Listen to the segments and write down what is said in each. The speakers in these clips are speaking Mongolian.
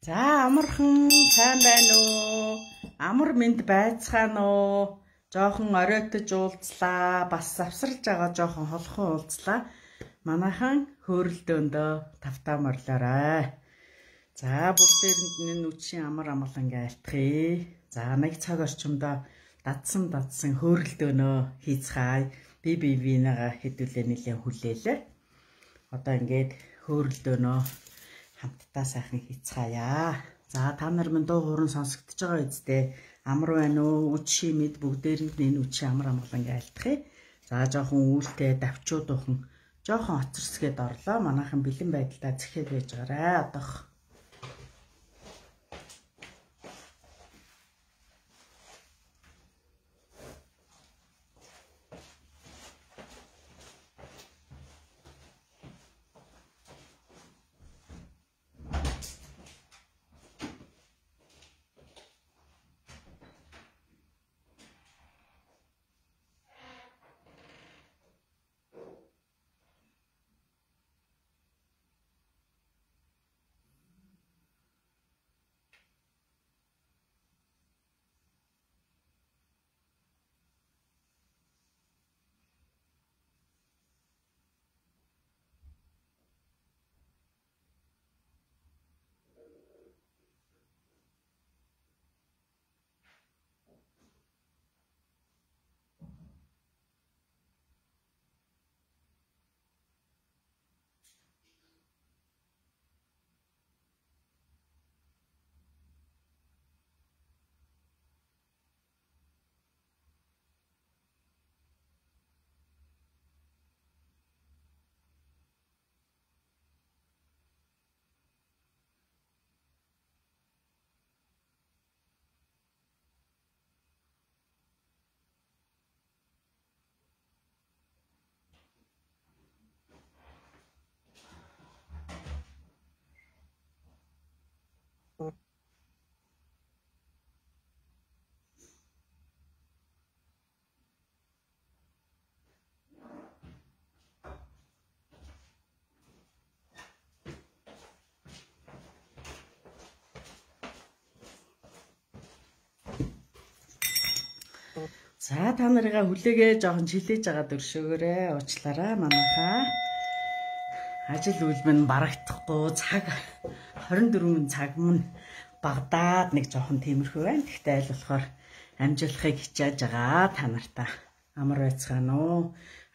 За амархан сайн байна уу? Амар минь байцгаана уу? Жохон оройтож уулзлаа. Бас завсарлаж байгаа жохон холхон уулзлаа. Манайхан хөөрөлдөөндөө тавтаа морлоорой. За бүгдээрэнд энэ үчийн амар амгалангаа альтгая. За нэг цаг орчимдоо дадсан хөөрөлдөөнөө хийцгаая. Бинийгаа хэдүүлээ нэлээд хүлээлээ. Одоо ингээд хөөрөлдөөнөө хамтдаа сайхан хийцгаая. За та нар минь дуу хууран сонсогдож байгаа үсттэй амар байна уу? Үч шимэд бүгдээрэнд энэ үчийн амар амгалангаа альтгая. За жоохон үүлтэй давчуудуухан жоохон оцорсгээд орлоо. Манайхан бэлэн байдалтай зэхэд байж байгаарай. Одоох за та нарыгаа хүлээгээ жоохон чилээж байгаа дөршөөгөөрэй. Уучлаарай манайхаа. Ажил үйл минь барагдахгүй цаг 24 цаг мөн багдаад нэг жоохон тиймэрхүү байна. Гэхдээ аль болохоор амжуулахыг хичээж байгаа та нартаа. Амар байцгаана уу?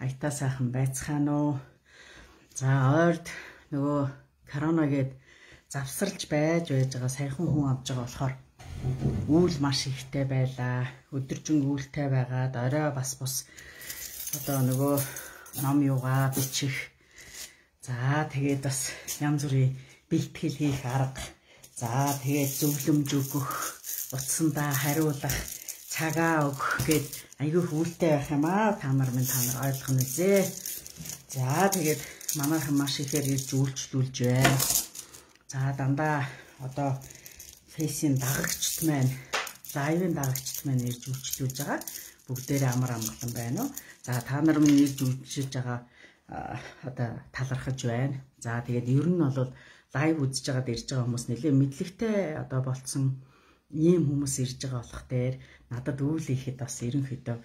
Аятаа сайхан байцгаана уу? За ойрд нөгөө коронагээд завсарлж байж байгаа саяхан хүн авж байгаа болохоор үйл маш ихтэй байлаа. Өдөржин үйлтэй байгаад орой бас бус одоо нөгөө ном юугаа бичих. За тэгээд бас янз бүрийн бэлтгэл хийх арга. За тэгээд зөвлөмж өгөх, утсандаа хариулах, цагаа өгөх гээд айгүй хүлтэй байх юм аа. Та нар ойлгоно үзээ. За тэгээд манайхан маш ихээр ирж үйлчлүүлж байна. За дандаа одоо фейсийн дагагчд маань, лайвын дагагчд маань ирж үйлчлүүлж байгаа. Бүгдээрээ амар амгалан байна уу? За та нар минь ирж үйлчлүүлж байгаа одоо талархаж байна. За тэгээд ер нь бол лайв үзэж байгаад ирж байгаа хүмүүс нэлээд мэдлэгтэй одоо болцсон ийм хүмүүс ирж байгаа болох дээр надад үйл хийхэд бас ерөнхийдөө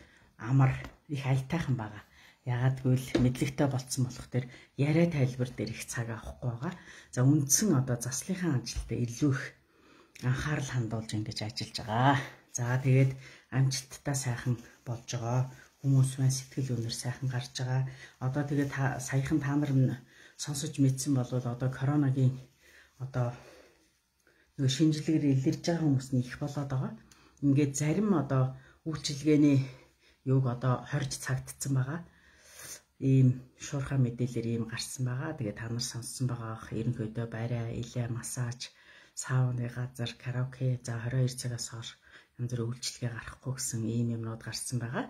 амар их аятайхан байгаа. Ягаад гэвэл мэдлэгтэй болцсон болох дээр яриа тайлбар дээр их цаг авахгүй байгаа. За үндсэн одоо заслынхаа ажилдаа илүү их анхаарал хандуулж ингэж ажиллаж байгаа. За тэгээд амжилттай сайхан болж байгаа. Хүмүүс маань сэтгэл өнөр сайхан гарч байгаа. Одоо тэгээд саяхан та нар сонсож мэдсэн бол одоо коронагийн одоо нөгөө шинжилгээр илэрж байгаа хүмүүс нь их болоод байгаа. Ингээд зарим одоо үйлчилгээний юуг одоо хорж цагдцсан байгаа. Ийм шуурхай мэдээлэлээр ийм гарсан байгаа. Тэгээд та нар сонссон байгаа ерөнхийдөө барай, илээ, массаж, сауны газар, караоке, за 22 цагаас хойш янз бүрийн үйлчилгээ гарахгүй гэсэн ийм юмнууд гарсан байгаа.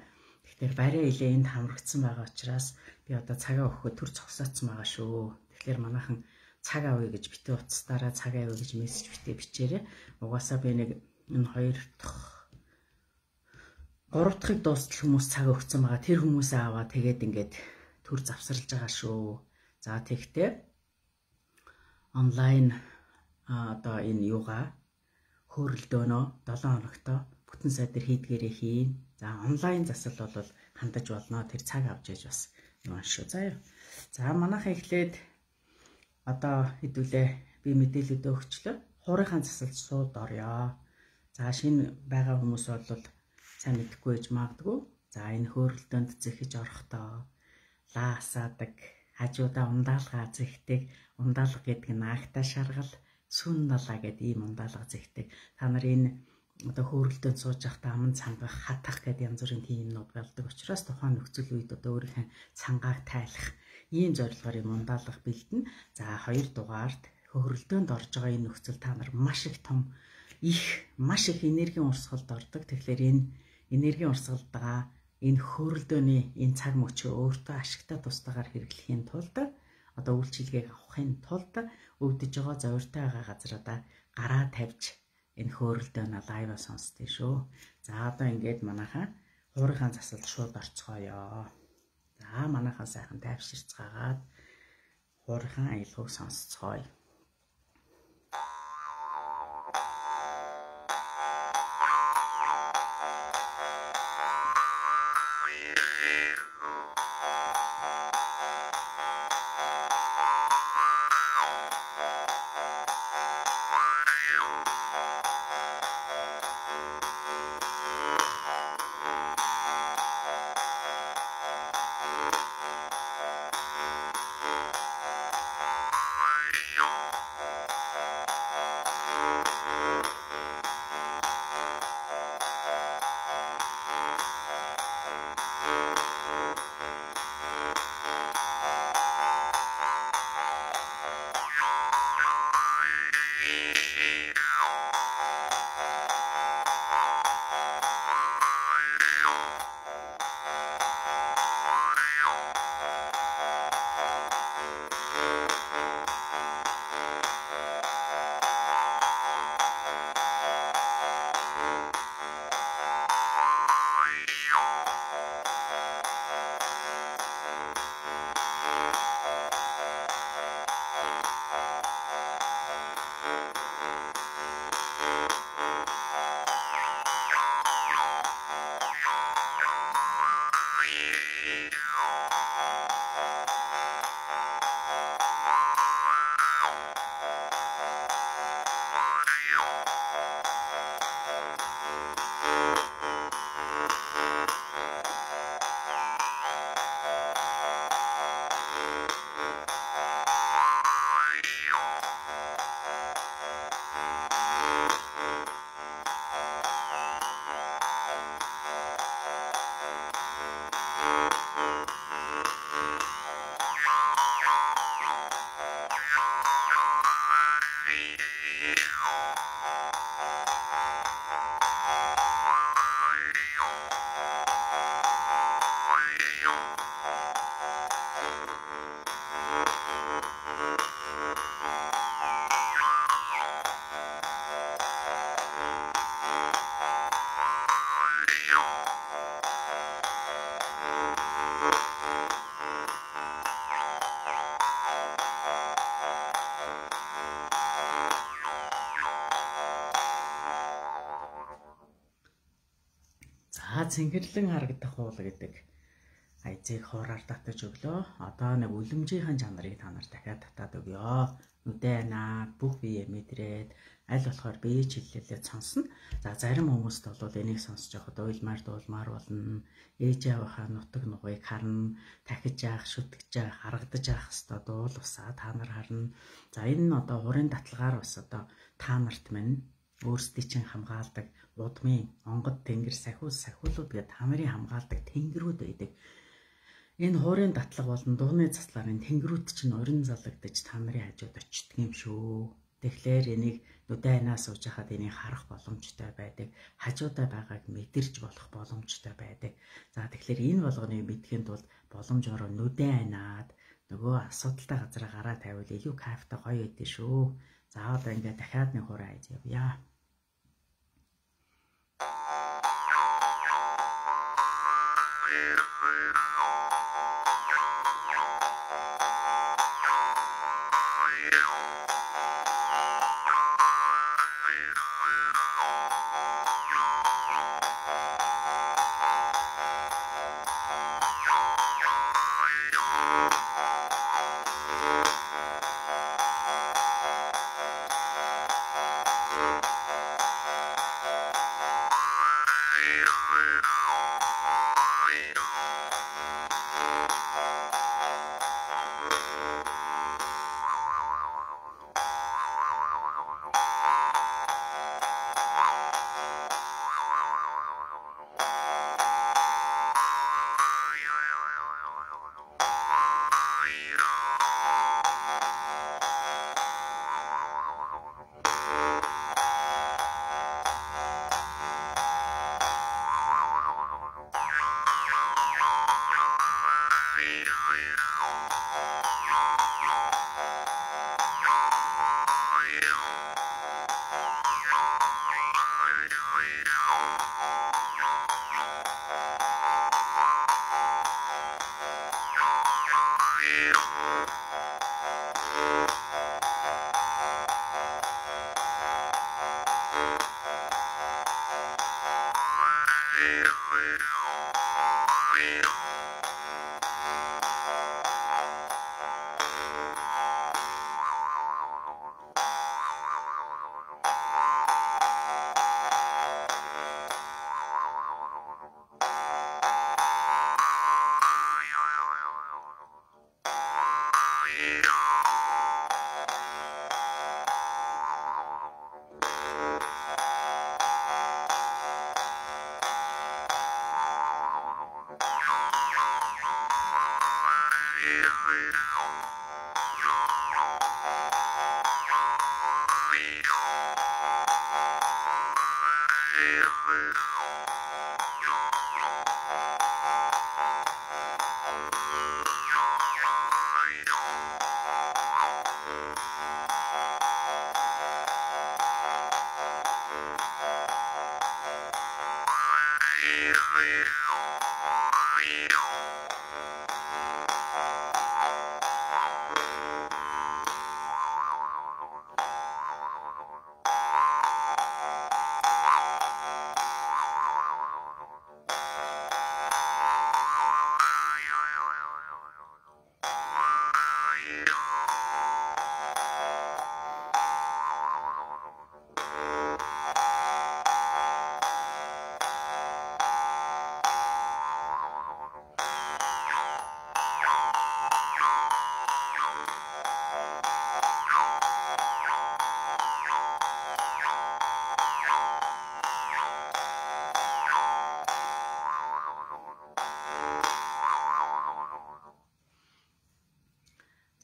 Тэгэхээр барай илээ энд хамрагдсан байгаа учраас би одоо цагаа өгөхөд төр зогсоодсон байгаа шүү. Тэгэхээр манайхан цаг авъя гэж битээ утсаараа цаг авъя гэж мессеж битээ бичээрэй. Угаасаа би нэг энэ 2 дахь 3 дахьыг дуустал хүмүүс цаг өгсөн байгаа. Тэр хүмүүсээ аваа тэгээд ингээд төр завсарлаж байгаа шүү. За тэгтээ онлайн одоо энэ юугаа хөөрөлдөөнөө 7 хоногт бүтэн сая дээр хийдгээрээ хийн. За онлайн засал бол хандаж болно. Тэр цаг авч яж бас юм шүү. Заяа. За манайхаа эхлээд одоо хэдүүлээ би мэдээлэлдээ өгчлөө. Хуурийнхаа засалд сууд орё. За шинэ байгаа хүмүүс бол сайн мэдэхгүй байж магадгүй. За энэ хөөрөлдөөнд зэхэж орохдоо лаасаадаг, хажуудаа ундаалгаа зэхдэг, ундаалга гэдэг нь агта шаргал, сүн далаа гэдэг ийм ундаалга зэхдэг. Та нар энэ одоо хөөрөлдөөнд сууж байхдаа аман цангах, хатах гэдэг янз бүрийн тиймнүүд болдог учраас тухайн нөхцөл үед одоо өөрийнхөө цангааг тайлах ийм зорилгоор юм ундаалга бэлдэнэ. За 2 дугаарт хөөрөлдөөнд орж байгаа энэ нөхцөл та нар маш их энергийн урсгалд ордог. Тэгэхээр энэ энергийн урсгалдгаа энэ хөөрөлдөөний энэ цаг мөчөө өөртөө ашигтай тусдаагаар хэрэглэхийн тулд одоо үйлчилгээг авахын тулд өвдөж байгаа зовиртой байгаа газараа гараа тавьж энэ хөөрөлдөөнө лайва сонсдээ шүү. За одоо ингээд манайхаа хуурийнхаа засалд шууд орцгоё. За манайхаа сайхан тайвширцгаагаад хуурийнхаа аялгыг сонсцгоё. Цэнхэрлэн харагдах уул гэдэг айзыг хуураар татаж өглөө. Одоо нэг үлэмжийн чанарыг та нар дахиад татаад өгөө. Нүдэ анаа бүх бие мэдрээд аль болохоор бие чиллэлээ сонсно. За зарим хүмүүст бол энийг сонсож явахад уйлмаар дуулмаар болно. Ээж аваахаа нутаг нугыг харна, тахиж яах, шүтгэж яах, харагдаж яах хэвээр дуул усаа та нар харна. За энэ нь одоо хурын татлагаар бас одоо та нарт минь өөрсдий чинь хамгаалдаг удмын онгод тэнгэр сахиулууд гэдэг та нарын хамгаалдаг тэнгэрүүд байдаг. Энэ хуурын татлага болон дууны засларын тэнгэрүүд чинь урин залагдаж та нарын хажууд очдөг юм шүү. Тэгэхээр энийг нүдэ анаа сууж хахад энийг харах боломжтой байдаг. Хажуудаа байгааг мэдэрч болох боломжтой байдаг. За тэгэхээр энэ болгоныг мэдхийн тулд боломжоор нүдэ анаад нөгөө асуудалтай газараа гараа тавиул илүү кайфтай гоё өгдөө шүү. За одоо ингээд дахиад нэг хуурай айж явъя.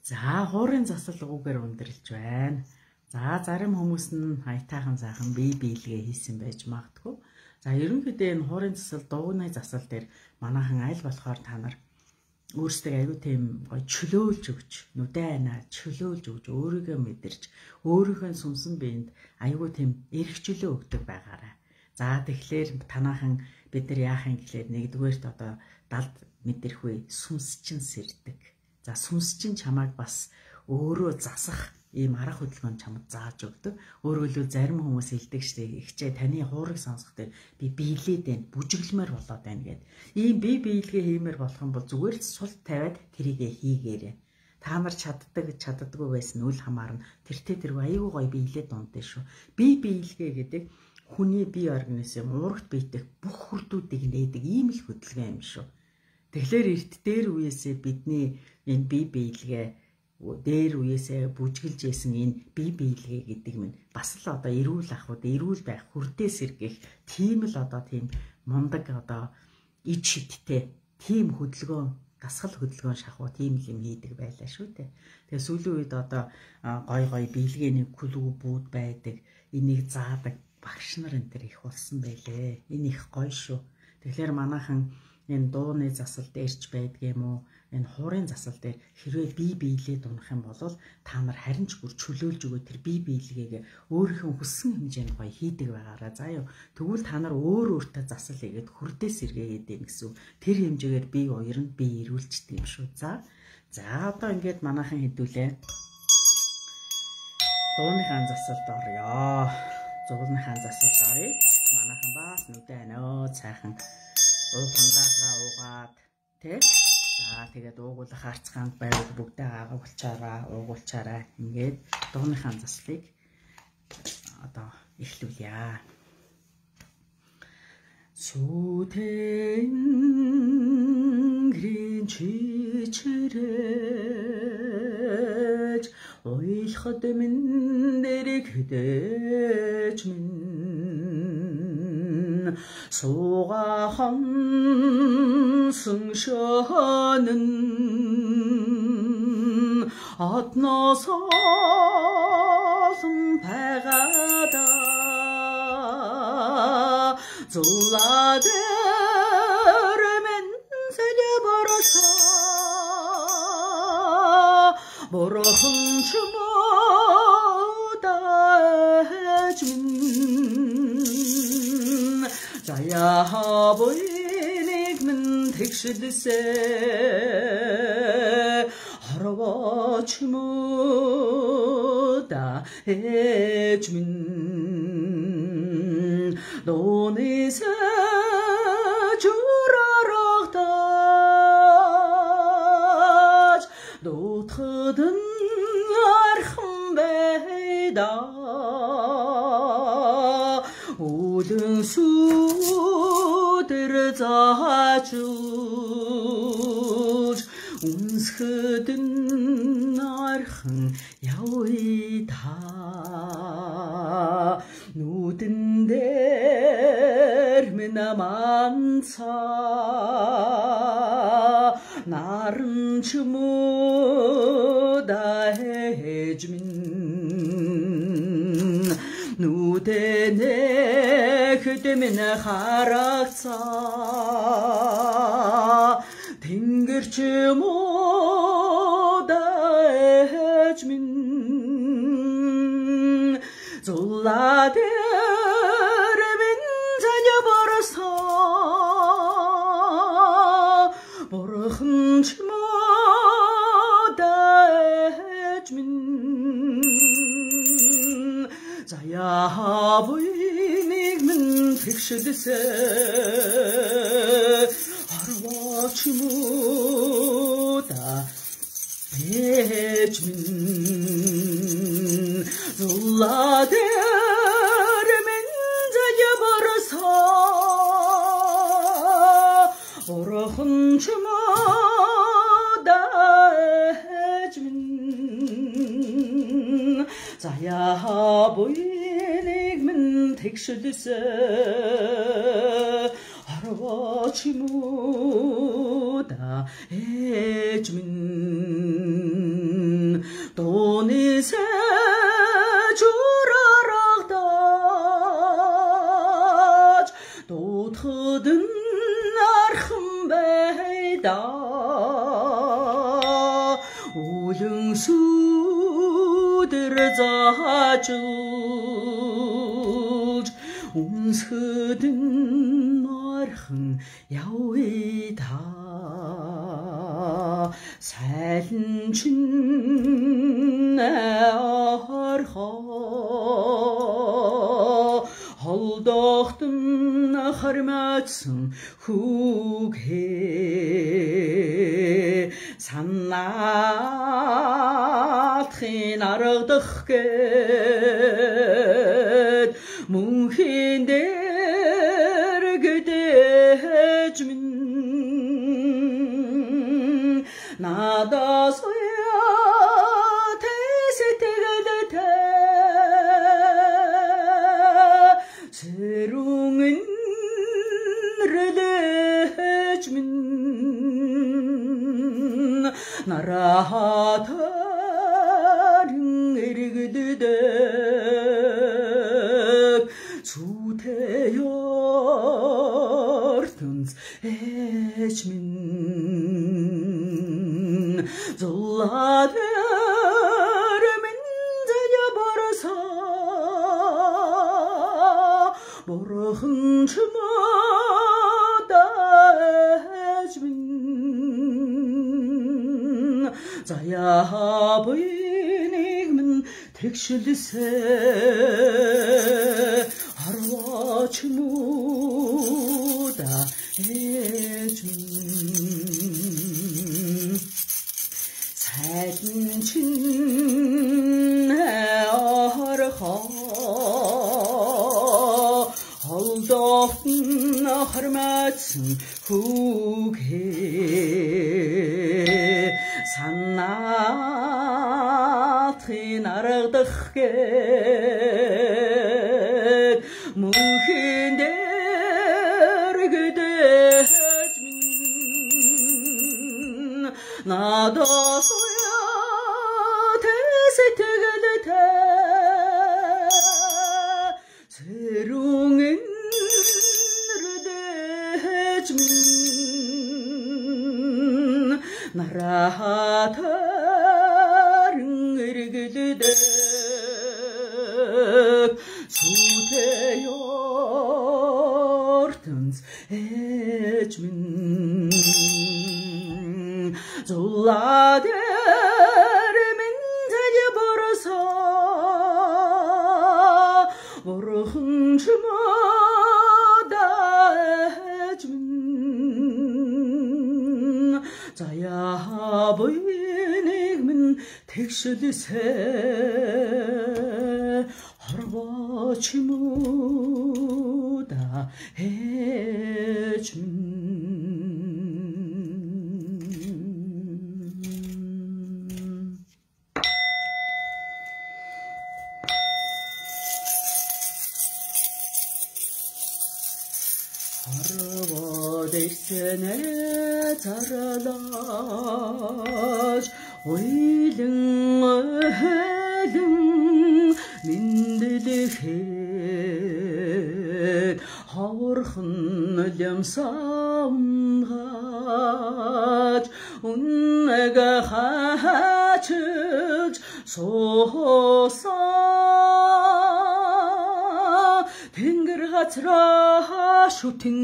За хуурын засал уугаар өндөрлж байна. За зарим хүмүүс нь хайтайхан сайхан бие биелгээ хийсэн байж магадгүй. За ерөнхийдөө энэ хуурын засал дууны засал дээр манайхан аль болохоор та нар өөрсдөө аюу тийм гоё чөлөөлж өгч, нүдэ анаа чөлөөлж өгч, өөрийгөө мэдэрч, өөрийнхөө сүнсэн биед аюу тийм эрхчлөө өгдөг байгаарай. За тэгэхээр танаахан бид нар яах юм гэхлээр нэгдүгээрт одоо далд мэдэрхүй сүнс чинь сэрдэг. За сүнс чинь чамайг бас өөрөө засах ийм арга хөдөлгөөн чамд зааж өгдөг. Өөрөөр хэлбэл зарим хүмүүс хэлдэг штеп ихчээ таны хуурыг сонсох дээр би биелээд байна, бүжиглэмээр болоод байна гэд. Ийм бие биелгээ хиймээр болох юм бол зүгээр л сул тавиад тэрийгэ хийгээрэй. Та нар чаддаггүй байсан үл хамаарна. Тэр аюу гой биелээд дундээ шүү. Бие биелгээ гэдэг хүний бие организм уурагт биеtek бүх хүрдүүдийг нээдэг ийм л хөдөлгөөн юм шүү. Тэгэхээр эрт дээр үеэсээ бидний энэ бие биелгээ дээр үеэсээ бүжгэлж исэн энэ бие биелгээ гэдэг нь бас л одоо эрүүл ахуйд эрүүл байх хүрдээ сэргэх тийм л одоо тийм мундаг одоо ид шидтэй тийм хөдөлгөөн дасгал хөдөлгөөн шахуу тийм юм хийдэг байлаа шүү дээ. Тэгээ сүүлийн үед одоо гой биелгээний клубүүд байдаг, энийг заадаг багш нар энэ төр их болсон байлээ. Энэ их гоё шүү. Тэгэхээр манайхан энэ дууны засал дээрч байдгийм үү, энэ хуурын засал дээр хэрвээ бие биелээд унах юм бол та нар харин ч бүр чөлөөлж өгөө тэр бие биелгээгээ өөрийнхөө хүссэн хэмжээнд гоё хийдэг байгаараа. За юу тэгвэл та нар өөртөө засал хийгээд хүрдээ сэргээгээд юм гэсэн. Тэр хэмжээгээр бие уярна, бие ирүүлждэг юм шүү. За одоо ингээд манайхан хэдүүлээ. Дууныхаа засалд орё. Зуулныхаа засалд орё. Манайхан бас нүдэ анаа цайхан уухандаага уугаад тий. За тэгээд уугуулах харцгаанд байвал бүгдээ уугуулчаараа ингээд дууныхаа заслыг одоо эхлүүлье. Сүтэнгэрийн чичрэж ойлход минь дэрэг хөдөөж минь суугахан сүншөнэн одноос олон байгада зулаад эрмэн сэлбэрсаа бурхан ч модаж минь заяа бойныг минь тэгшэлсэ харваач модаж минь донис журарахтаж дотходн архан байда өлөн сүдэр заачулж үнсхэдэн мархан явъя та нүдэн дээр минь аманцаа наран чмуда хэж минь нүдэнэхэд минь харагцаа тэнгэр чмуда хэж минь зулаад Заявыг минь тэгшэлсэ арваач муда ээж минь зулладэр минь заяварса орхон чмуда ээж минь заявыг минь тэгшэлсэ арваач муда ээж минь донисэ чурарагдаж дутхадын архан байда үлэн сүдэр заачулж үнсхэдэн мархан явъя та сайлан чин орхоо холдохтон хармаатсан хүүгээ санаатхын аргадах гээд мөнхийн дээр гэдэж минь надаас Сэрүүн рэлэж минь нарахатарын эргэлдэг цүтэй ертөнц ээж минь зулаад бурхан чмада ээж минь заявыг минь тэгшэлсэ арваач муда ээж минь сайлан чин орхоо холдохтон хармаатсан хүүгээ санаатхын аргадах гээд мөнхийн дээр гэдэж минь надаас Сэрүүн рэлэж минь нарахатарын эргэлдэг цүтэй ертөнц ээж минь зулаад бурхан чмада ээж минь заявыг минь тэгшэлсэ арваач муда ээж минь ирсэнэ зарлаж ойлон ойлон мэндэлэхэд ховорхон лямсамгаж үнэг хачиж суусан тэнгэр газраа шүтэн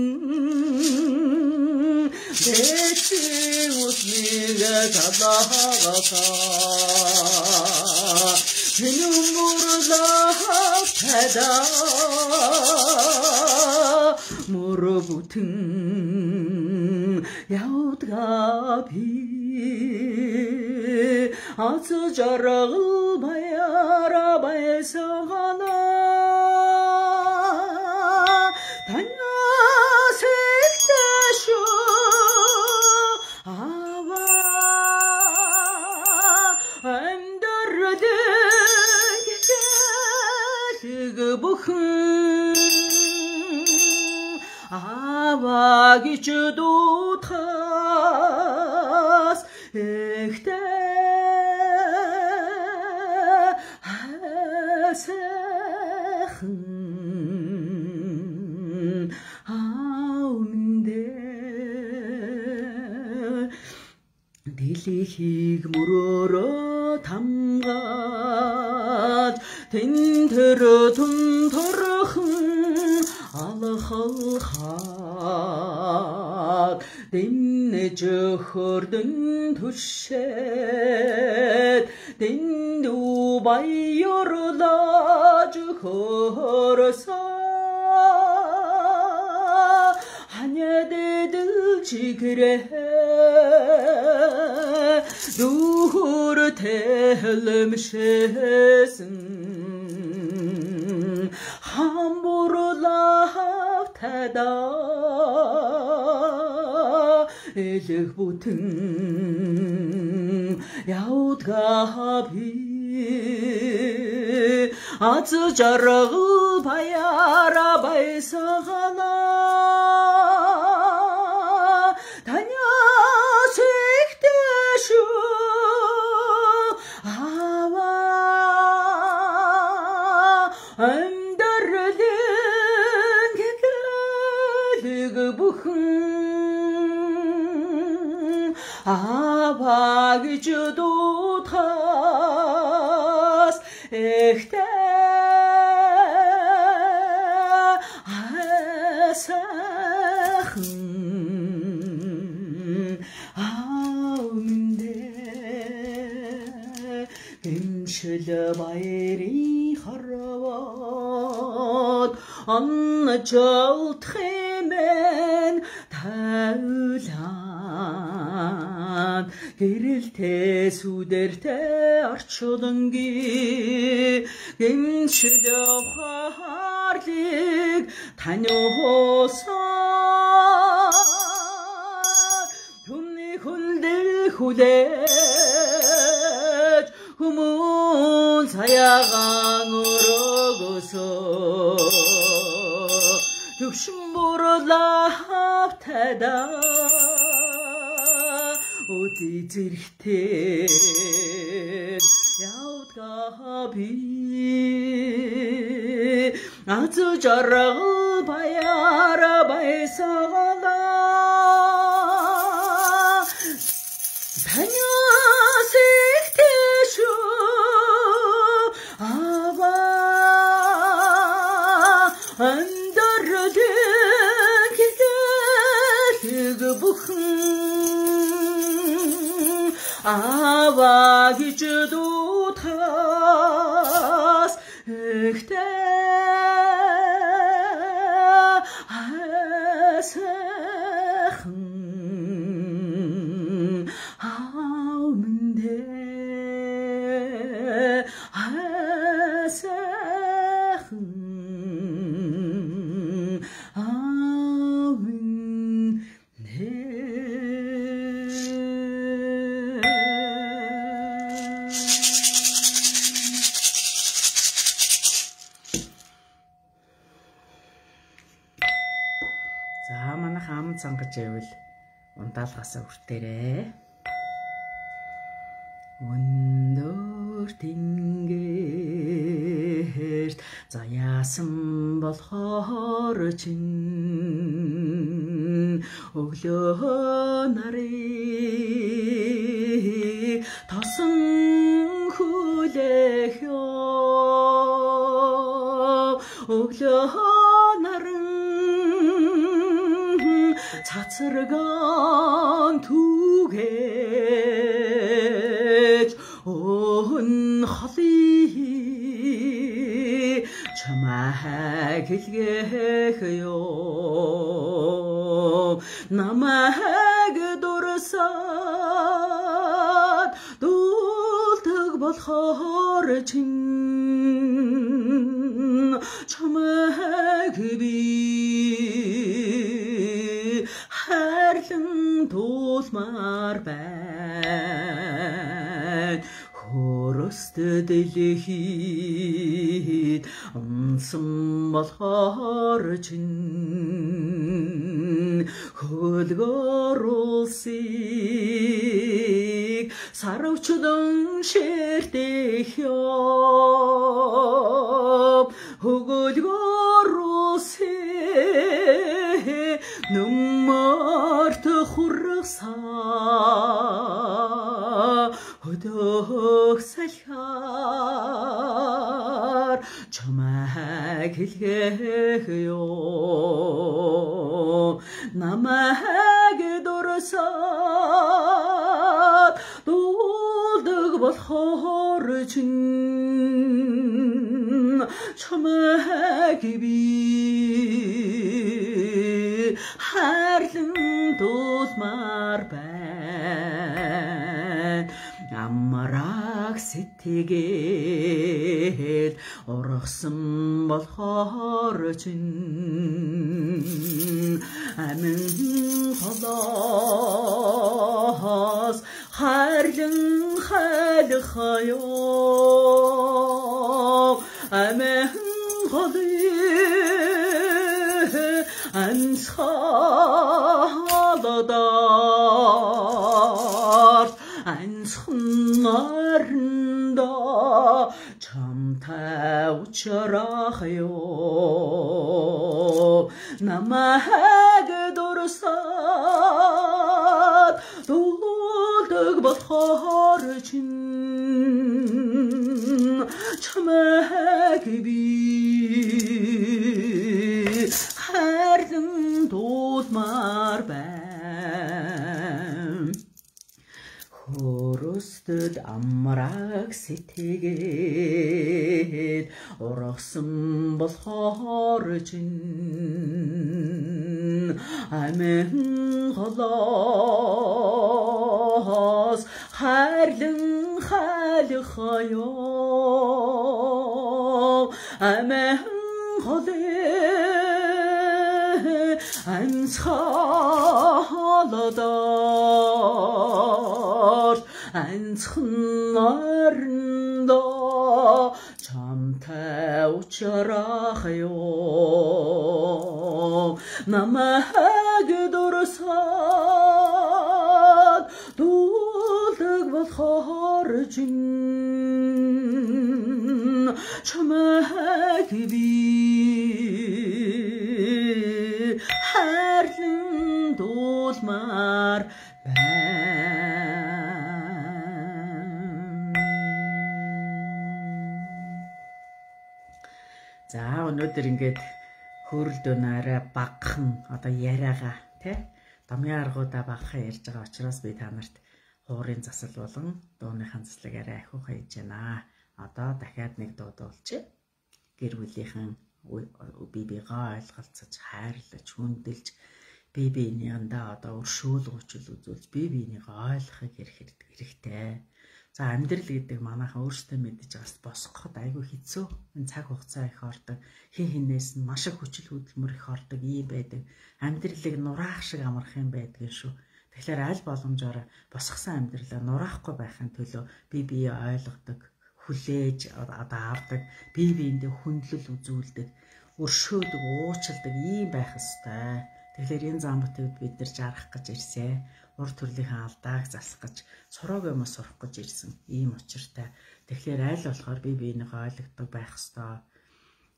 дэчиг уснийг талаагасаа 눈물을 타다 물어붙은 야우드가비 아주 저럭을 봐야라 봐서 하나 다녀색다쇼 아와 안더르든 그부흥 아바기 주도 타스 엑테 하세흥 아운데 딜리히그 물어러 담가 딘드르 둔더르흥 알խალխատ 딘네저허든 두셋 딘두바이어르다주허르사 하냐데들 지그레 누후르 텔름셰슨 함부르라 타다 엘르부튼 야우드가비 아츠 자르 바야라 바이사하나 다녀색대슈 아와 안다르든 그부흥 아바기주도 타스 엑테 아사흥 아운데 임실바이리 하라වත් 안나 절트맨 다을한 길을 때 수der 때 арчулан 기 임실의 화рлик 다녀오사 둠니 훌들 후대 후문 사야강으로 고서 욕심보러 합타다 어디 지르테 야우가비 아주 저러 봐야라 바이사나 다녀색대쇼 아바 안더르든 그부흥 아바기주도 타스 엑테 하세흥 아우는데 하세흥 아우는데 сонгож ивэл ундаалгасаа хүртээрээ. Өндөр тэнгэрт заяасан болохоор чин өглөө нарыг тосон хүлээх ёо өглөө наран цацаргаан түгэж өн холий чамайг хэлгэх ёо намайг дурсаад дуулдаг болохоор чин чамайг би хайрлан дуулмаар байна. Хөрөст дэлхийд унсан болохоор чин хөлгөр улсыг сарвчдан ширтэх ёо хөлгөр улсыг нүмарт хургасаа хөдөх салхаар чамайг хэлгэх ёо намайг дурсаад дуулдаг болохоор чин чамайг би хайрлан дуулмаар байна. Амраг сэтгэл ургасан болохоор чин амин холоос хайрлан хайлах ёо амин холой анцхаладар анцхнарнда чамтай учрах ёо намайг дурсаад дуулдаг болохоор чин чамайг би хайрлан дуулмаар байна. Хөрөсtöд амраг сэтгэл ургасан болохоор чин амин холоос хайрлан хайлах ёо амин холой анцхаладар анцхнарнда чамтай учрах ёо намайг дурсаад дуулдаг болохоор чин чамайг би хайрлан дуулмаар байна. За өнөөдөр ингээд хөрөл дунаараа багхан одоо яриагаа тий домын аргуудаа багхан ярьж байгаа учраас би та нарт хуурын засал болон дууныхаа заслыг арай ахиухан хийж байна. Одоо дахиад нэг дуу дуулчих. Гэр бүлийнхэн бибигаа ойлголцож хайрлаж хүндэлж бие биенийгээ одоо өршөөлгөж үзүүлж бие биенийг ойлгохыг хэрэгтэй. За амьдрал гэдэг манайхан өөрсдөө мэдж байгаас босгоход айгүй хэцүү. Энэ цаг хугацаа их ордог. Хин хинээс нь маш их хүчил хөдөлмөр их ордог ийм байдаг. Амьдралыг нураах шиг амарх юм байдгийн шүү. Тэгэхээр аль боломжоор босгосон амьдралаа нураахгүй байхын төлөө бие биеэ ойлгодог, хүлээж одоо авдаг, бие биендээ хүндлэл үзүүлдэг, өршөөдөг, уучилдаг ийм байх ёстой. Тэгэхээр энэ зам бүтээд бид нар жаргах гэж ирсэн. Ур төрлийнхээ алдааг засах гэж, сураг юм сурах гэж ирсэн. Ийм учиртай. Тэгэхээр аль болохоор бие биенийхээ ойлгодог байх ёстой.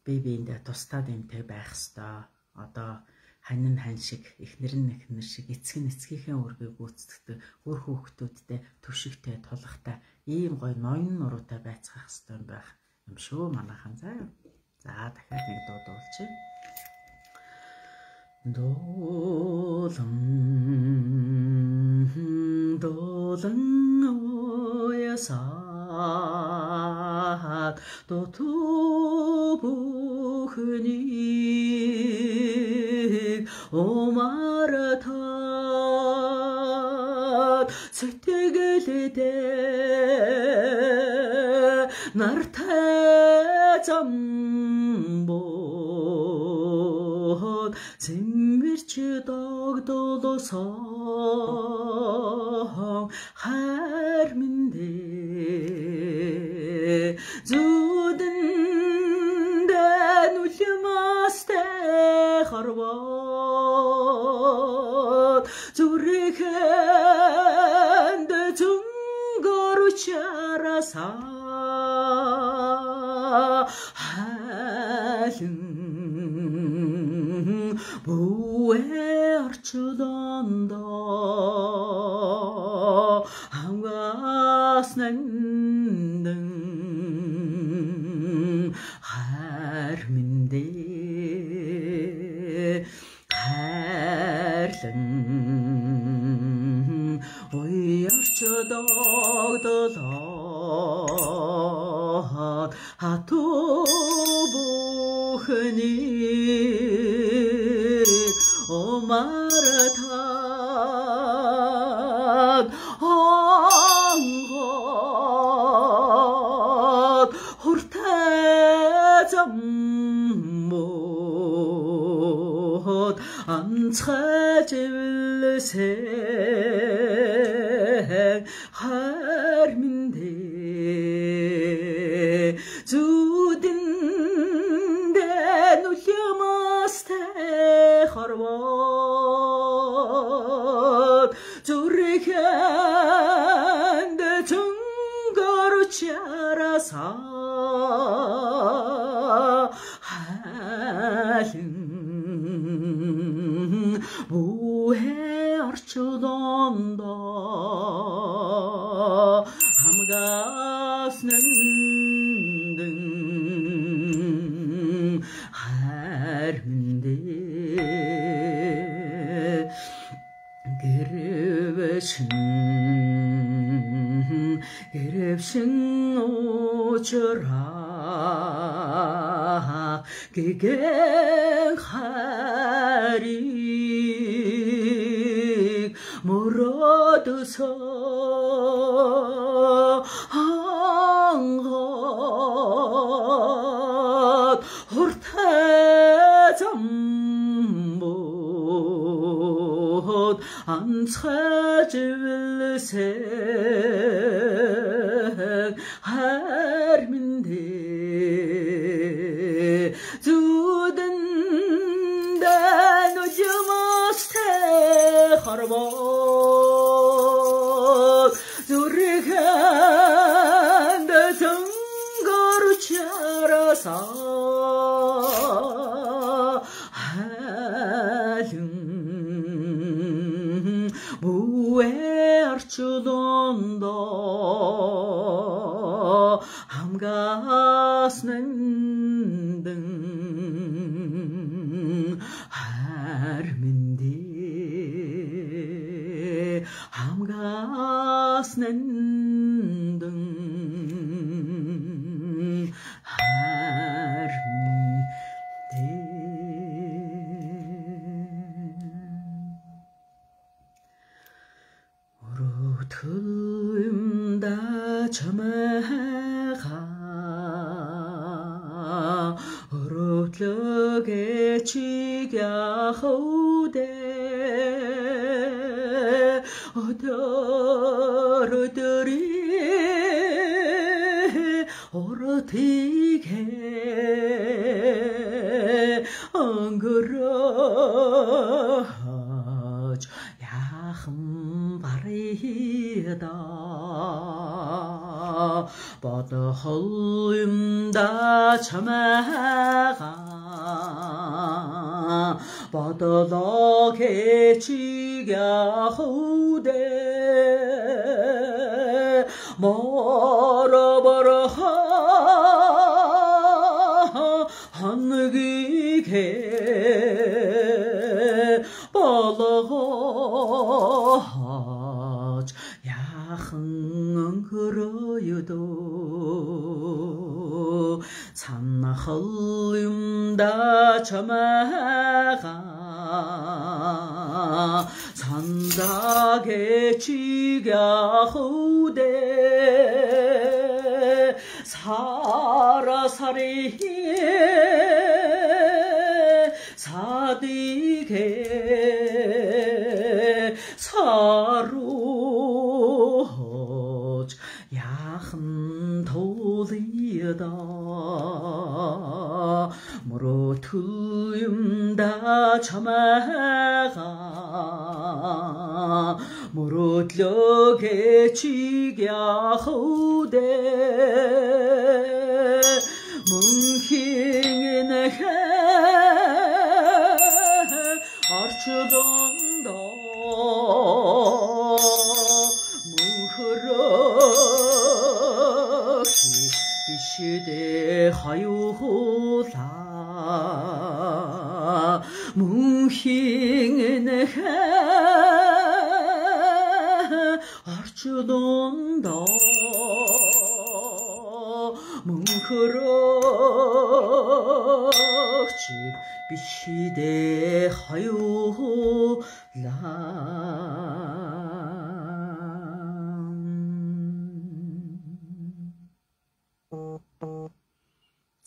Бие биендээ тусдаа дэмтэй байх ёстой. Одоо хань нь хань шиг, эхнэр нь эхнэр шиг, эцэг нь эцгийнхээ үргийг гүйцэтгэдэг, өөр хүүхдүүдтэй түшигтэй, тулахтай, ийм гоё ноён нуруутай байцгаах ёстой юм байх юм шүү манайхан заа. За дахиад нэг дуу дуулчих. Долон оясаад дотубухнийг омаратаад сэтгэлдээ нартай замбод зэмэрч догдолосон хайр миндээ зүдэндээ нүлмастэй харваад зүрэхэнд зөнгөрчарасаа хайлан бүэ орчулондоо хамгаас нандин хайр миндээ хайрлан уярч догдолоо хатуу бүхний омаратаад хонгод хуртай заммод анцгай живлсэн хайр миндээ зүдэндээ нүлмастэй харваад зүрэхэнд зөнгөрчарасаа хайлан бүэ орчулондоо хамгаас нандин хайр миндээ гэрвшин очраа гэгэн харийг мөрөөдсөө хангад хуртай замбод анцгай живлсэн хайр миндээ зүдэндээ нүлмастэй харваад зүрэхэнд зөнгөрчарасаа хайлан бүэ орчулондоо хамгаас нандин хайр миндээ хамгаас нандин хайр миндээ өрөөтгөлмда чамайга өрөөтлөгэ чиг яхудэ өдөрөдөрий оротигэ ангөрөө яхан барыда бодохол юмда чамайга бодолоо keçiga худе моро 한기게 벌어져 야흥 그러여도 산나헐림다 저마가 산다게 지가 후대 사라사리 사디게 사로즈 야흠 돌리다 모로 투임다 저마가 모로 tlö게 지가 후대 뭉킹이네 arçıdan da muhrak bir hayuhla muhingine arçıdan da muhrak 비시대 하요라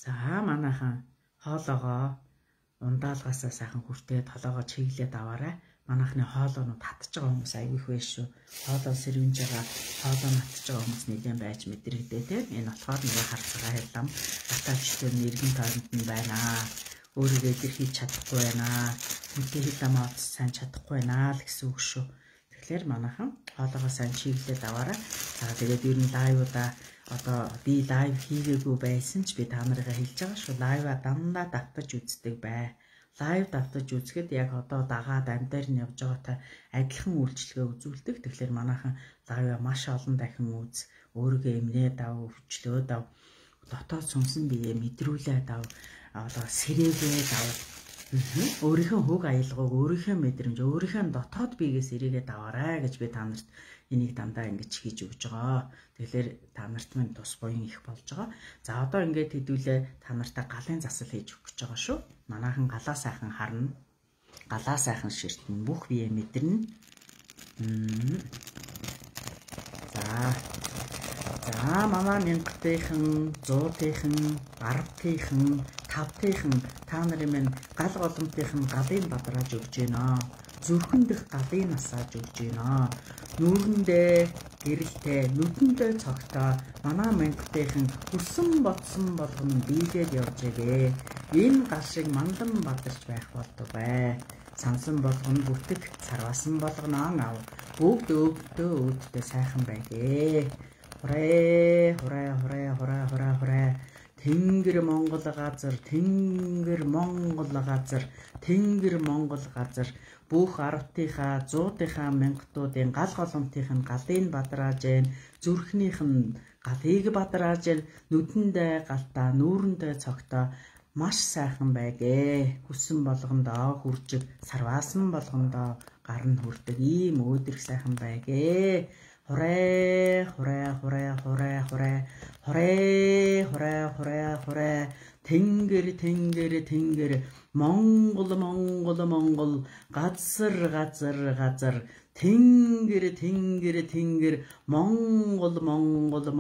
За манайхан хоолоогоо ундаалгаасаа сайхан хүртээ толоогоо чиглээд аваарай. Манайхны хоолоонууд татж байгаа хүмүүс аягүй их байж шүү. Хоолоо сэрвэнж байгаа, хоолоо натж байгаа хүмүүс нэлээд байж мэдрэгдээ те. Энэ болохоор нэг харж байгаа хэллам. Баталчтай нэргэн тойронд нь байна. Өөрийгөө илэрхийлж чадахгүй байна. Үнтэй хэлэмээ сайн чадахгүй байна л гэсэн үг шүү. Тэгэхээр манайхан хоолоогоо сайн чиглээд аваарай. За тэгээд ер нь лайвуудаа одоо би лайв хийгээгүй байсан ч би та нарыгаа хэлж байгаа шүү. Лайваа дандаа давтаж үздэг бай. Лайв давтаж үзэхэд яг одоо дагаад амдаар нь явж байгаатай адилхан үйлчлэгээ үзүүлдэг. Тэгэхээр манайхан лайваа маш олон дахин үз. Өөрийгөө эмнээд ав, өвчлөөд ав. Дотоод сүнсэн бие мэдрүүлээд ав. Одоо сэрээгээд ав. Өөрийнхөө хөг аялгыг, өөрийнхөө мэдрэмж, өөрийнхөө дотоод биегээ сэрээгээд аваарай гэж би та нарт энийг дандаа ингэж хийж өгч байгаа. Тэгэхээр та нарт минь тус буян их болж байгаа. За одоо ингэж хэдүүлээ та нартаа галын засал хийж өгч байгаа шүү. Манайхан галаа сайхан харна. Галаа сайхан ширтэн бүх бие мэдэрнэ. За манай 1000-ийнхэн, 100-ийнхэн, 10-ийнхэн, 5-ийнхэн та нарын минь гал голомтынхэн галын бадрааж өгч байна. Зүрхэн дэх галын насааж өгч байна. Нүүрэндээ гэрэлтэй, нүдэндээ цогтой манай 1000-ийнхэн хүссэн бодсон болгоно биелээд явж байгаа. Энэ гал шиг мандан бадарч байх болдог бай. Сансан болгоно бүтэх, царвасан болгоно ав. Бүгд өвдөө сайхан байгээ. Хүрээ. Тэнгэр Монгол газар, Тэнгэр Монгол газар бүх 10-ийнхаа, 100-ийнхаа мянгатуудын гал голомтын галын бадраажэн, зүрхнийх нь галыг бадраажэн, нүдэндээ галтаа, нүүрэндээ цогтой маш сайхан байгээ. Хүссэн болгондоо хүржиг, сарваасан болгондоо гар нь хүрдэг ийм өөдрөг сайхан байгээ. Хүрээ. Тэнгэр Монгол газар Тэнгэр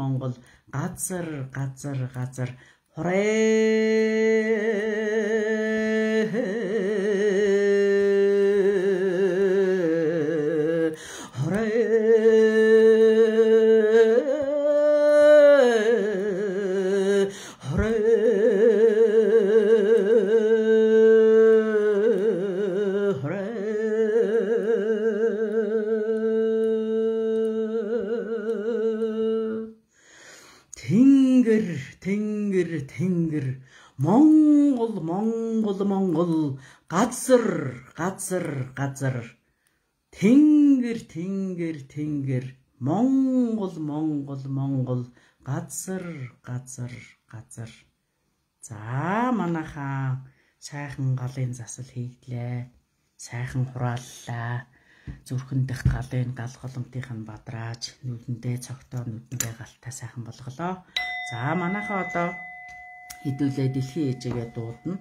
Монгол газар тэнгэр Монгол Монгол Монгол газар газар газар тэнгэр тэнгэр тэнгэр Монгол Монгол Монгол газар газар газар. За манайхаа сайхан галын засал хийглээ. Сайхан хурааллаа. Зүрхэн дэх галын гал голомтынх нь бадрааж, нүдэндээ цогтоо нүдэндээ галтаа сайхан болголоо. За манайхаа одоо хэдүүлээ дэлхийн ээжигээ дуудана.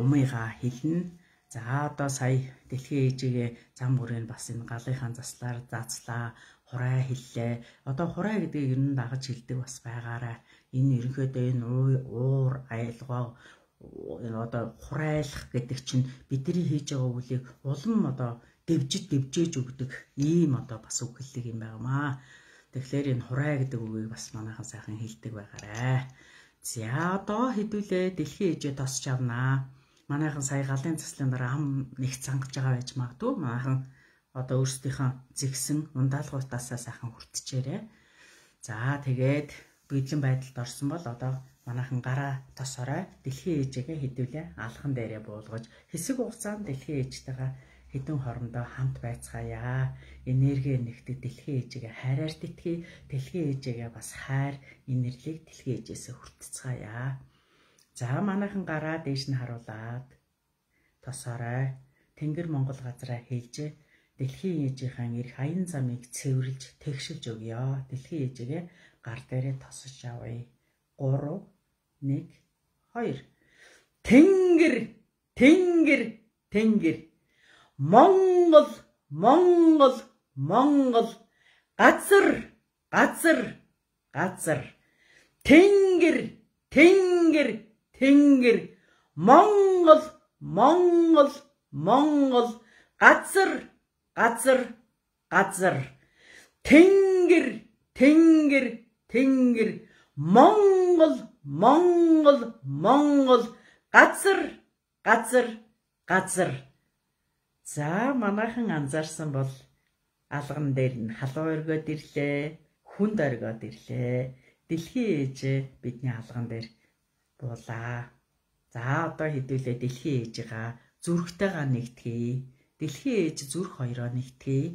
Умыгаа хэлнэ. За одоо сая дэлхийн ээжигээ зам бүрийн бас энэ галынхаа заслаар заацлаа. Хураа хэллээ. Одоо хураа гэдгийг ер нь дагаж хэлдэг бас байгаарай. Энэ ерөнхийдөө энэ уур айлгоо энэ одоо хурайлах гэдэг чинь бидний хийж байгаа үлийг улам одоо дэвжээж өгдөг ийм одоо бас үг хэллэг юм байнамаа. Тэгэхээр энэ хураа гэдэг үгийг бас манайхан сайхан хэлдэг байгаарай. За одоо хэдүүлээ дэлхийн ээжээ тосч авнаа. Манайхан сая галын заслын дараа ам нэг цангаж байгаа байж магадгүй. Манайхан одоо өөрсдийнхөө зэгсэн ундаалгуудаасаа сайхан хүртчээрээ. За тэгээд биедлэн байдалд орсон бол одоо манайхан гараа тосорой. Дэлхийн ээжигээ хэдүүлээ алхан дээрээ буулгаж хэсэг хугацаанд дэлхийн ээжтэйгээ хэдэн хоорондоо хамт байцгаая. Энерги нэгтэг дэлхийн ээжигээ хайраар тэтгэе. Дэлхийн ээжигээ бас хайр энерлиг дэлхийн ээжээсээ хүртцгаая. За манайхан гараа дээш нь харуулад тосорой. Тэнгэр Монгол газраа хэлж дэлхийн ээжийнхаа эрх аян замыг цэвэрлж тэгшилж өгье. Дэлхийн ээжигээ гар дээрээ тосож авъя. 3 1 2 Тэнгэр тэнгэр тэнгэр Монгол Монгол Монгол газар газар газар тэнгэр тэнгэр тэнгэр Монгол Монгол Монгол газар газар газар тэнгэр тэнгэр тэнгэр Монгол Монгол Монгол газар газар газар. За манайхан анзаарсан бол алган дээр нь халуун оргиод ирлээ, хүнд оргиод ирлээ. Дэлхийн ээж бидний алган дээр буулаа. За одоо хэдүүлээ дэлхийн ээжигаа зүрхтэйгээ нэгтгэе. Дэлхийн ээж зүрх хоёроо нэгтгэе.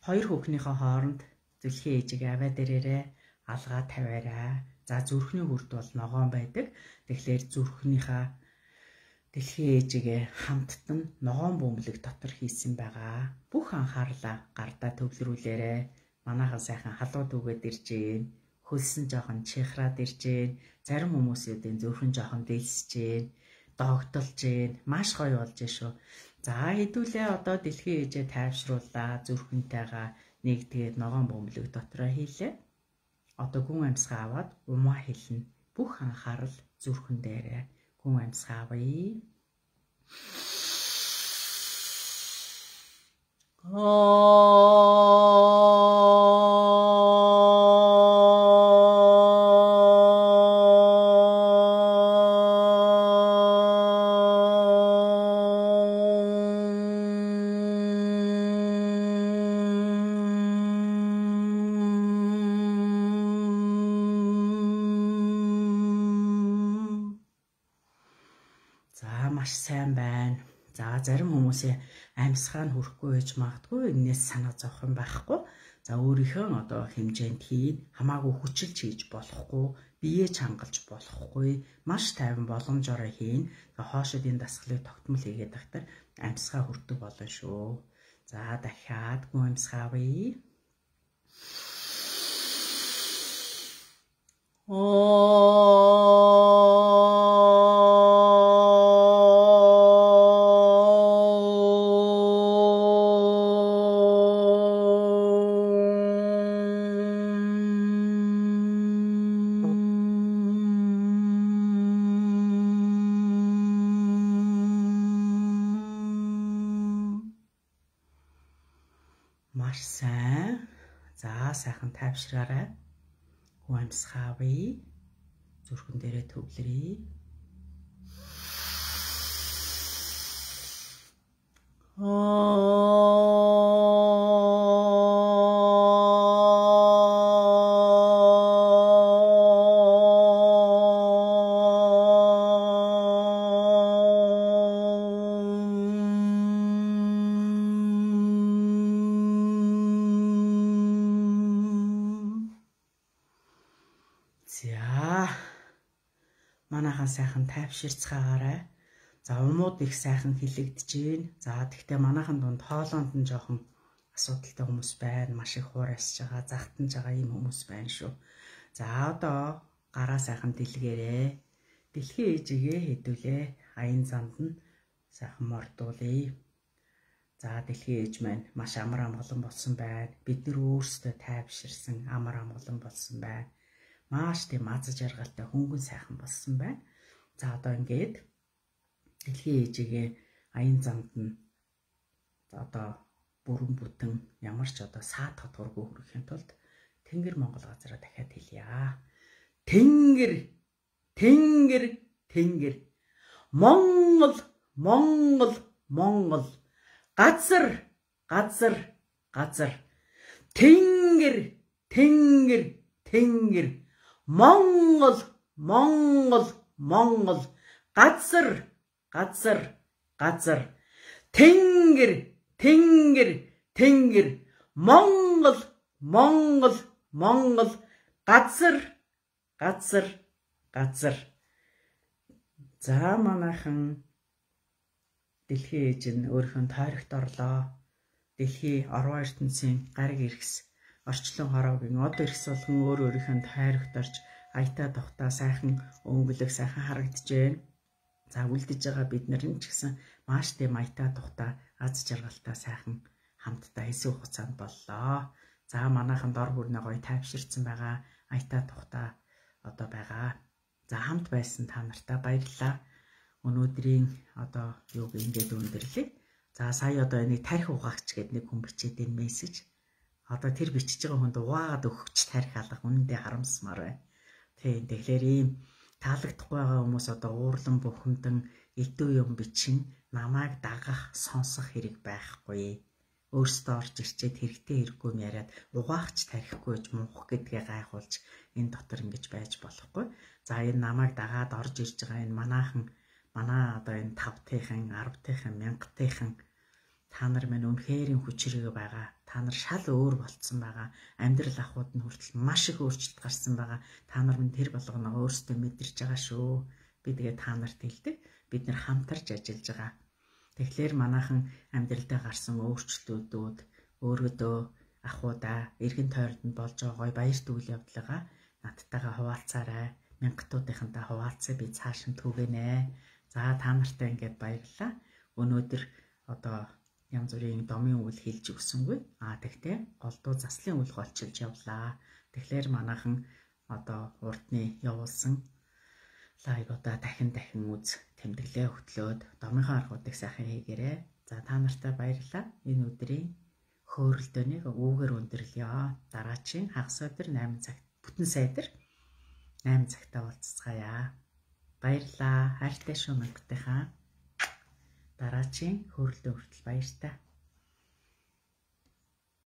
Хоёр хүүхнийхээ хооронд дэлхийн ээжигээ аваа дээрээ алгаа тавиараа. За зүрхний хүрд бол ногоон байдаг. Тэгэхээр зүрхнийхээ дэлхийн ээжигээ хамттан ногоон бөмбөлөг дотор хийсэн байгаа. Бүх анхаарлаа гардаа төвлөрүүлээрэ. Манайхан сайхан халууд үгээд ирж гин. Хөлсөн жоохон чихраад ирж гин. Зарим хүмүүсийн зүрхэн жоохон дэлсэж гин. Догтолж гин. Маш гоё болж шүү. За хэдүүлээ одоо дэлхийн ээжээ тайвшрууллаа. Зүрхэнтэйгээ нэгдгээд ногоон бөмбөлөг дотроо хийлээ. Одоо гүн амьсгаа аваад умаа хэлнэ. Бүх анхаарал зүрхэн дээрээ. Гүн амьсгаа авъя. За маш сайн байна. За зарим хүмүүсээ амьсгаа нь хүрэхгүй байж магадгүй. Энээс санаа зовох юм байхгүй. За өөрийнхөө одоо хэмжээнд хийн. Хамаагүй хүчилж хийж болохгүй. Биеэ чангалж болохгүй. Маш тайван боломжоор хийн. Хоошид энэ дасгалыг тогтмол хийгээд тахтар амьсгаа хүрдэг болно шүү. За дахиад гүн амьсгаа авъя. Маш сайн. За сайхан тайвшраарай. Гүн амьсгаа авъя. Зүрхэн дээрээ төвлөрье. манайхан сайхан тайвширцгаагаарай. За умууд их сайхан хилэгдэж байна. За тэгтээ манайхан дунд хоолоонд нь жоохон асуудалтай хүмүүс байна. Маш их хуурайсж байгаа, загтанж байгаа ийм хүмүүс байна шүү. За одоо гараа сайхан дэлгээрээ. Дэлхийн ээжигээ хэдүүлээ. Аян занд нь сайхан мордуулъя. За дэлхийн ээж маань маш амар амгалан болсон байна. Бид нар өөрсдөө тайвширсан амар амгалан болсон байна. Маш тийм аз жаргалтай хөнгөн сайхан болсон байна. За одоо ингээд дэлхийн ээжигээ аян замд нь одоо бүрэн бүтэн ямар ч одоо саад тодгоргүй хүрэхийн тулд Тэнгэр Монгол газараа дахиад хэлье. Тэнгэр, Тэнгэр, Тэнгэр. Монгол, Монгол, Монгол. Газар, газар, газар. Тэнгэр, Тэнгэр, Тэнгэр. Монгол, Монгол, Монгол. Газар, газар, газар. Тэнгэр, Тэнгэр, Тэнгэр. Монгол, Монгол, Монгол. Газар, газар, газар. За манайхан дэлхийн ээж нь өөрийнхөө тойрогт орлоо. Дэлхийн орон ертөнцийн гариг иргэс орчлон хороогийн од иргэс болгон өөрийнхөө тойрогт орж аятаа тухтаа сайхан өнгөлөг сайхан харагдаж байна. За үлдэж байгаа бид нар нь ч гэсэн маш тийм аятаа тухтаа аз жаргалтай сайхан хамтдаа хэсэг хугацаанд боллоо. За манайхан дор хүрнэ гоё тайвширсан байгаа аятаа тухтаа одоо байгаа. За хамт байсан та нартай баярлалаа. Өнөөдрийн одоо юуг ингэж өндөрлөе. За сая одоо энийг тарих угаагч гэдэг нэг хүн бичээд энэ мессеж. Одоо тэр бичиж байгаа хүнд угаагаад өгч тарих алга үнэндээ харамсмаар байна. Тийм тэгэхээр ийм таалагдахгүй байгаа хүмүүс одоо уурлан бухимдан эдүү юм бичин намайг дагах сонсох хэрэг байхгүй. Өөрсдөө орж ирчээд хэрэгтэй хэрэггүй юм яриад угаагч тарихгүй гэж мунхах гэдгээ гайхуулж энэ дотор ингэж байж болохгүй. За энэ намайг дагаад орж ирж байгаа энэ манай одоо энэ 5-тын, 10-тын, 1000-тын та нар минь үнэхээр хүчрэг байгаа. Та нар шал өөр болцсон байгаа. Амьдрал ахуйд нь хүртэл маш их өөрчлөлт гарсан байгаа. Та нар минь тэр болгоно өөрсдөө мэдэрч байгаа шүү. Би тэгээ та нарт хэлдэг. Бид нар хамтарч ажиллаж байгаа. Тэгэхээр манайхан амьдралдаа гарсан өөрчлөлтүүд өөрөөдөө ахуйдаа эргэн тойронд болж байгаа гой баяр түгэл явдлага надтайгаа хуваалцаарай. Мянгатуудынхантай хуваалцаа би цааш нь түгэнэ. За та нартай ингээд баярлалаа. Өнөөдөр одоо янз бүрийн домын үйл хэлж өгсөнгүй. Тэгтээ голдуу заслын үйл голчилж явлаа. Тэгэхээр манайхан одоо урдны явуулсан лайвуудаа дахин үз тэмдэглээ хөтлөөд домынхаа аргуудыг сайхан хийгээрэй. За та нартай баярлалаа. Энэ өдрийн хөөрөлдөөнийг үүгээр өндөрлөё. Дараагийн хагас өдөр 8 цагт бүтэн сайдар 8 цагтаа уулзцгаая. Баярлалаа. Хайртай шүү мөнгөтэйхаа. Дараагийн хөөрөлдөө хүртэл баяртай.